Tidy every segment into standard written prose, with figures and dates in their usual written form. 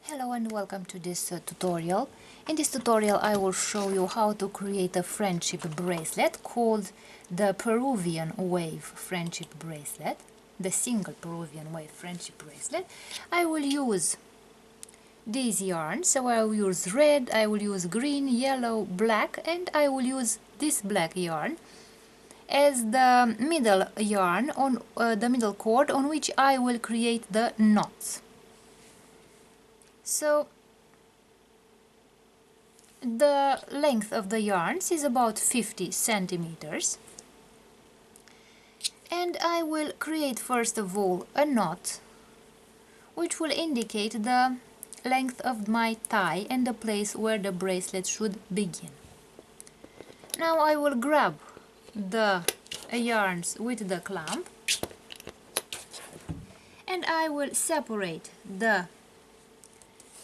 Hello and welcome to this tutorial. In this tutorial I will show you how to create a friendship bracelet called the Peruvian wave friendship bracelet, the single Peruvian wave friendship bracelet. I will use these yarns, so I will use red, I will use green, yellow, black, and I will use this black yarn as the middle yarn on the middle cord on which I will create the knots. So the length of the yarns is about 50 centimeters, and I will create first of all a knot which will indicate the length of my tie and the place where the bracelet should begin. Now I will grab the yarns with the clamp and I will separate the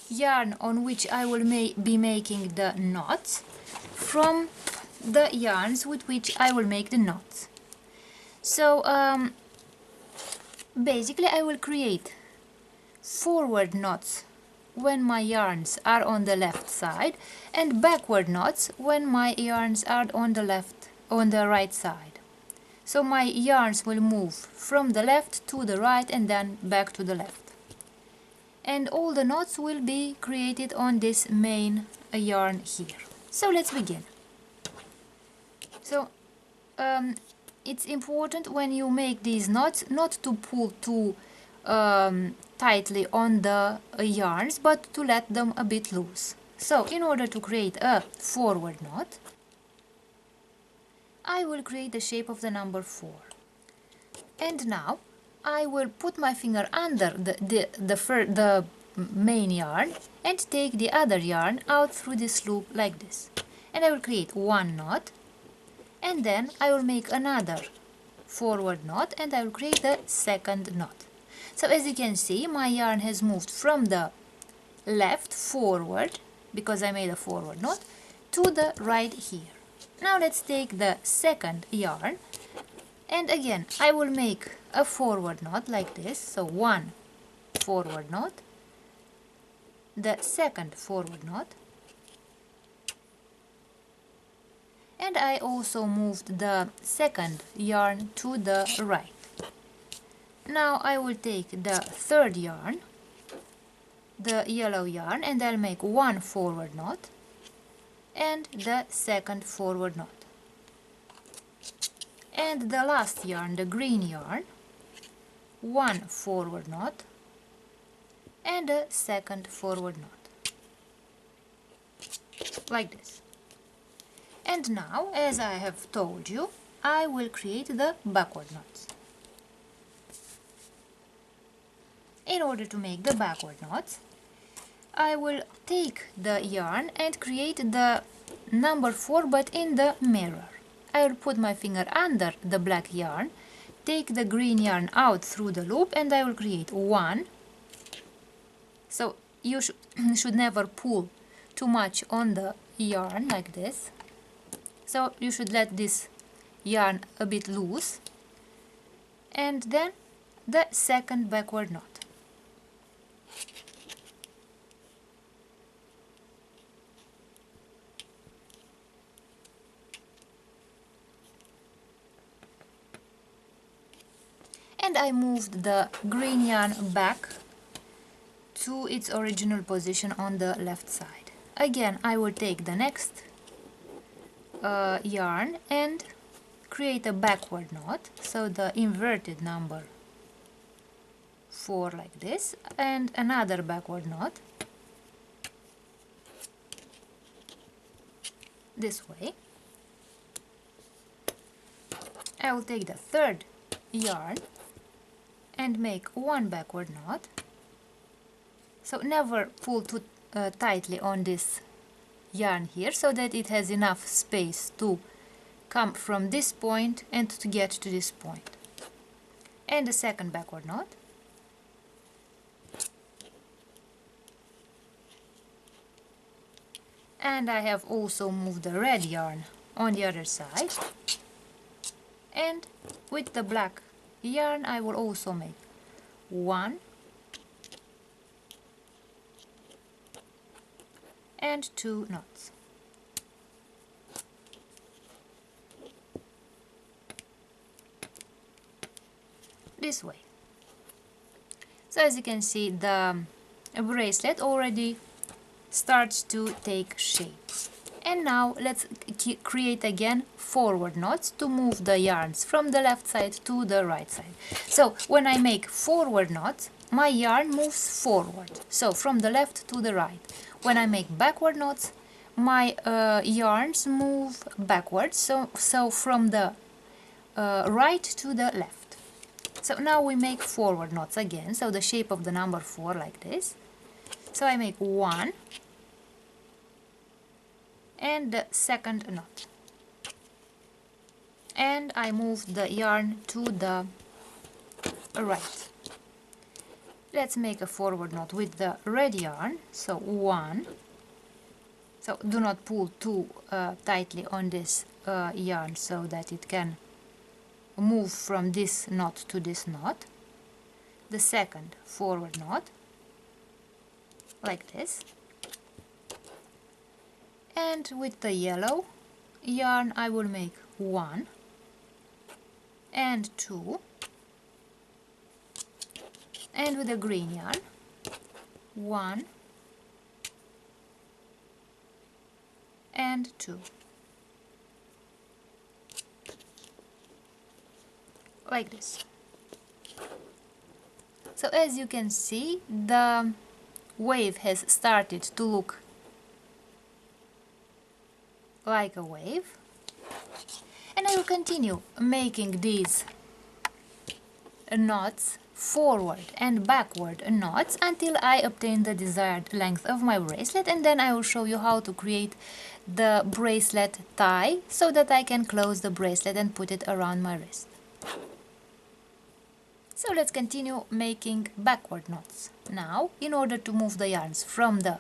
yarn on which I will be making the knots from the yarns with which I will make the knots. So basically I will create forward knots when my yarns are on the left side and backward knots when my yarns are on the right side. So my yarns will move from the left to the right and then back to the left. And all the knots will be created on this main yarn here. So let's begin. So it's important when you make these knots not to pull too tightly on the yarns, but to let them a bit loose. So in order to create a forward knot, I will create the shape of the number 4. And now I will put my finger under the main yarn and take the other yarn out through this loop like this. And I will create one knot, and then I will make another forward knot and I will create the second knot. So as you can see, my yarn has moved from the left forward, because I made a forward knot, to the right here. Now let's take the second yarn, and again I will make a forward knot like this. So one forward knot, the second forward knot, and I also moved the second yarn to the right. Now I will take the third yarn, the yellow yarn, and I'll make one forward knot and the second forward knot. And the last yarn, the green yarn, one forward knot and a second forward knot, like this. And now, as I have told you, I will create the backward knots. In order to make the backward knots, I will take the yarn and create the number 4, but in the mirror. I will put my finger under the black yarn, take the green yarn out through the loop, and I will create 1. So you should never pull too much on the yarn like this. So you should let this yarn a bit loose, and then the second backward knot. And I moved the green yarn back to its original position on the left side. Again, I will take the next yarn and create a backward knot, so the inverted number 4 like this, and another backward knot this way. I will take the third yarn and make one backward knot. So never pull too tightly on this yarn here, so that it has enough space to come from this point and to get to this point. And the second backward knot. And I have also moved the red yarn on the other side. And with the black yarn I will also make one and 2 knots. This way. So as you can see, the bracelet already starts to take shape. And now let's create again forward knots to move the yarns from the left side to the right side. So when I make forward knots, my yarn moves forward, so from the left to the right. When I make backward knots, my yarns move backwards, so from the right to the left. So now we make forward knots again, so the shape of the number 4 like this. So I make 1 and the second knot, and I move the yarn to the right. Let's make a forward knot with the red yarn, so 1. So do not pull too tightly on this yarn so that it can move from this knot to this knot. The second forward knot like this, and with the yellow yarn I will make 1 and 2, and with the green yarn 1 and 2, like this. So as you can see, the wave has started to look like a wave, and I will continue making these knots, forward and backward knots, until I obtain the desired length of my bracelet, and then I will show you how to create the bracelet tie so that I can close the bracelet and put it around my wrist. So let's continue making backward knots. Now, in order to move the yarns from the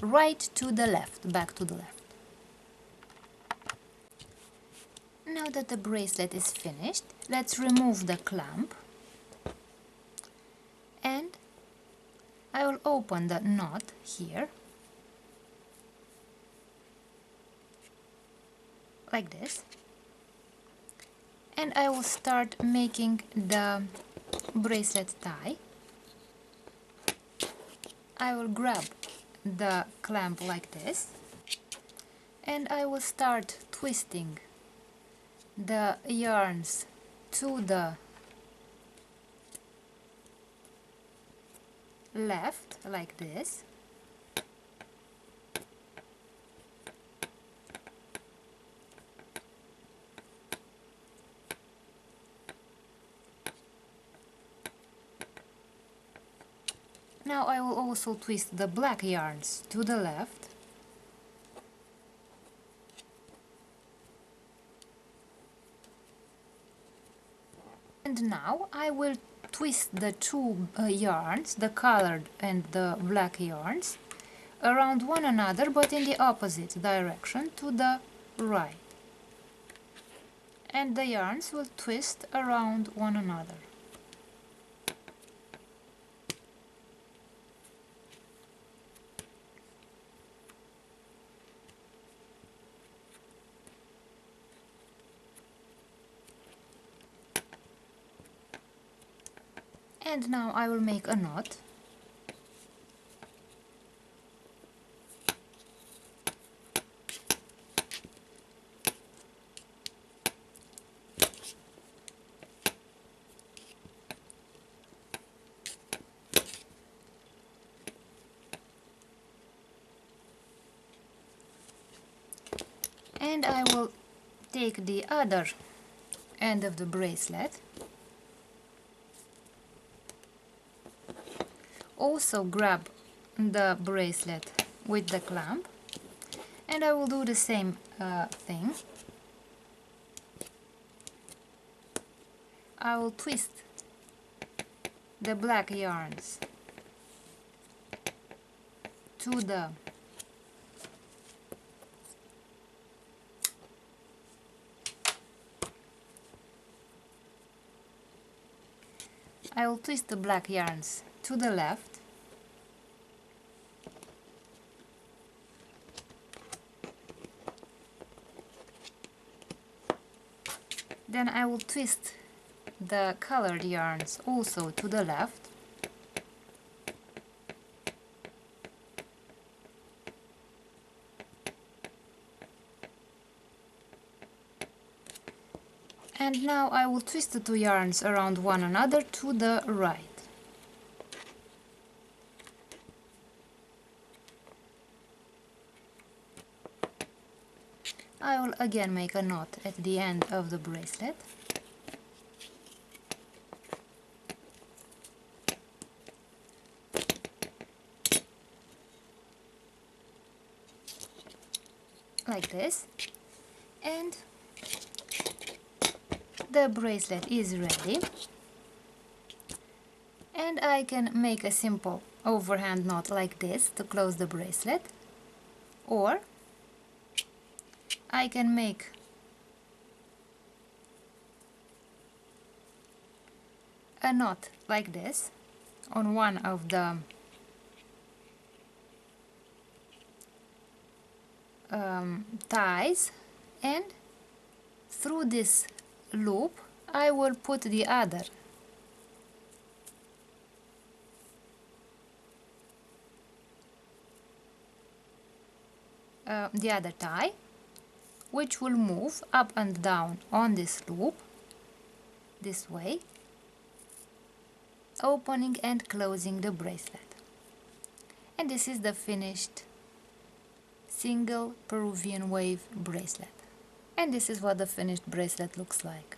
right to the left, back to the left. Now that the bracelet is finished, let's remove the clamp, and I will open the knot here, like this, and I will start making the bracelet tie. I will grab the clamp like this, and I will start twisting the yarns to the left like this, now I will also twist the black yarns to the left, and now I will twist the two yarns, the colored and the black yarns, around one another but in the opposite direction to the right, and the yarns will twist around one another. And now I will make a knot, and I will take the other end of the bracelet, also grab the bracelet with the clamp, and I will do the same thing. I will twist the black yarns to the I will twist the black yarns to the left, Then I will twist the colored yarns also to the left. And now I will twist the two yarns around one another to the right. I will again make a knot at the end of the bracelet. Like this. And the bracelet is ready. And I can make a simple overhand knot like this to close the bracelet. Or I can make a knot like this on one of the ties, and through this loop I will put the other tie, which will move up and down on this loop this way, opening and closing the bracelet. And this is the finished single Peruvian wave bracelet. And this is what the finished bracelet looks like.